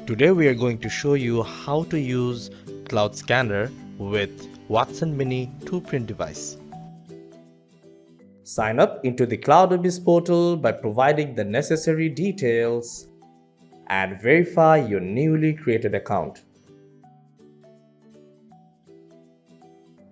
Today we are going to show you how to use CloudScanr with Watson Mini 2-print device. Sign up into the CloudAbyss portal by providing the necessary details and verify your newly created account.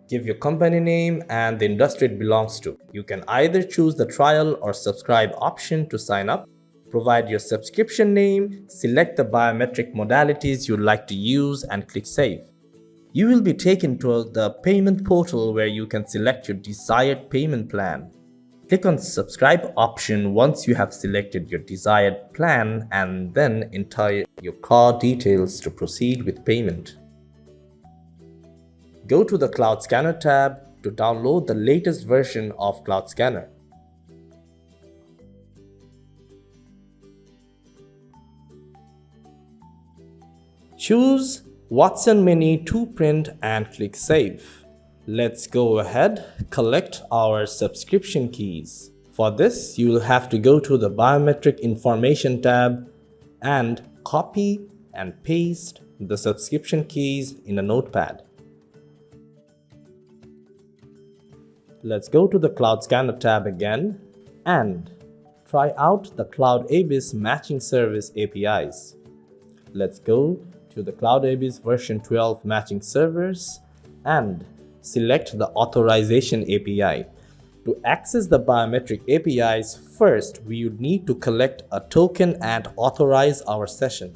Give your company name and the industry it belongs to. You can either choose the trial or subscribe option to sign up. Provide your subscription name, select the biometric modalities you'd like to use and click Save. You will be taken to the payment portal where you can select your desired payment plan. Click on Subscribe option once you have selected your desired plan and then enter your card details to proceed with payment. Go to the CloudScanr tab to download the latest version of CloudScanr. Choose Watson Mini 2-print and click Save. Let's go ahead, collect our subscription keys. For this, you will have to go to the Biometric Information tab and copy and paste the subscription keys in a notepad. Let's go to the CloudScanr tab again and try out the CloudAbyss matching service APIs. Let's go to the CloudAbyss version 12 matching servers and select the authorization API. To access the biometric APIs, first we would need to collect a token and authorize our session.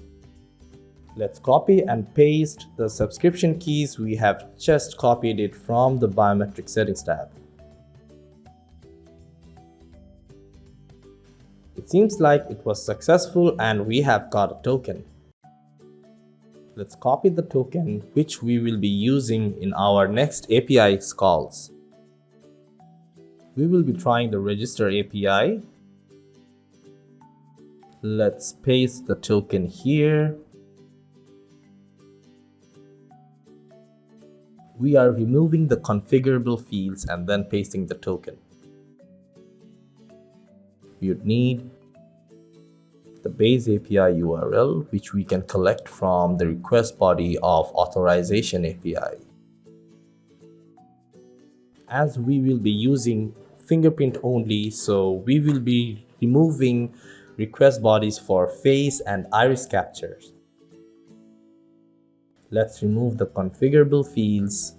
Let's copy and paste the subscription keys. We have just copied it from the biometric settings tab. It seems like it was successful and we have got a token. Let's copy the token which we will be using in our next API calls. We will be trying the register API. Let's paste the token here. We are removing the configurable fields and then pasting the token. We would need the base API URL, which we can collect from the request body of authorization API. As we will be using fingerprint only, so we will be removing request bodies for face and iris captures. Let's remove the configurable fields.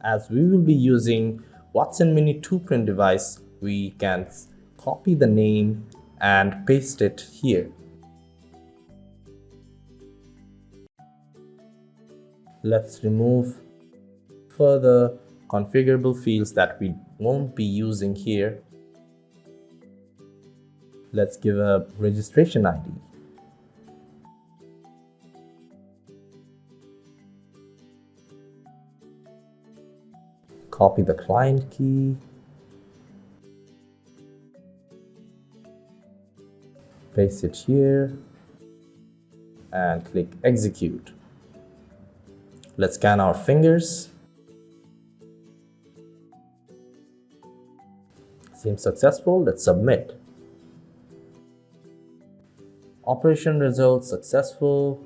As we will be using Watson Mini 2-print device, we can copy the name and paste it here. Let's remove further configurable fields that we won't be using here. Let's give a registration ID. Copy the client key. Paste it here and click execute. Let's scan our fingers. Seems successful. Let's submit. Operation results successful.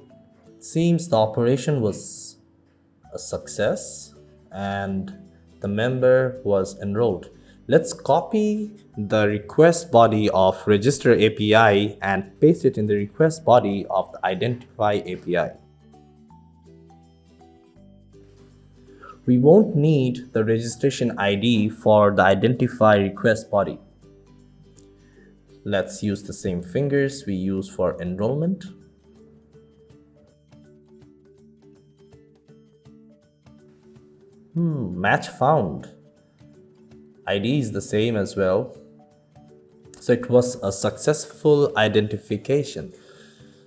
Seems the operation was a success and the member was enrolled. Let's copy the request body of register API and paste it in the request body of the identify API. We won't need the registration ID for the identify request body. Let's use the same fingers we use for enrollment. Match found. ID is the same as well. So it was a successful identification.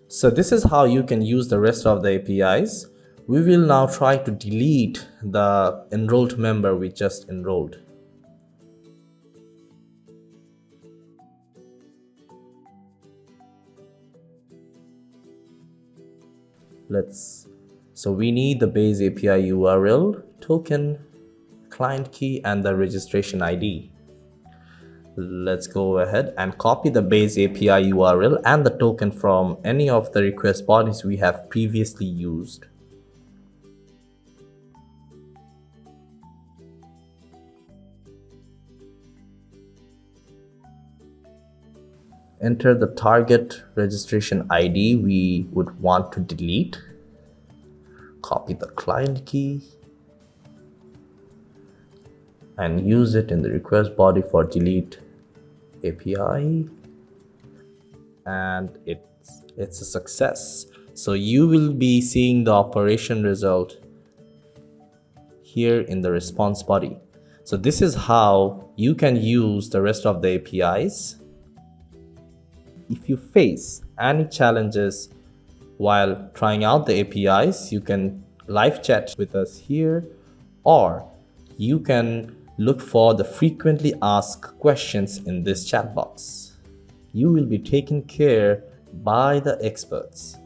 So this is how you can use the rest of the APIs. We will now try to delete the enrolled member we just enrolled. So we need the base API URL, token, client key, and the registration ID. Let's go ahead and copy the base API URL and the token from any of the request bodies we have previously used. Enter the target registration ID we would want to delete. Copy the client key and use it in the request body for delete API, and it's a success. So you will be seeing the operation result here in the response body. So this is how you can use the rest of the APIs. If you face any challenges while trying out the APIs, you can live chat with us here, or you can look for the frequently asked questions in this chat box. You will be taken care by the experts.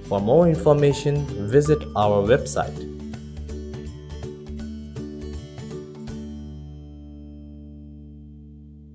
For more information, visit our website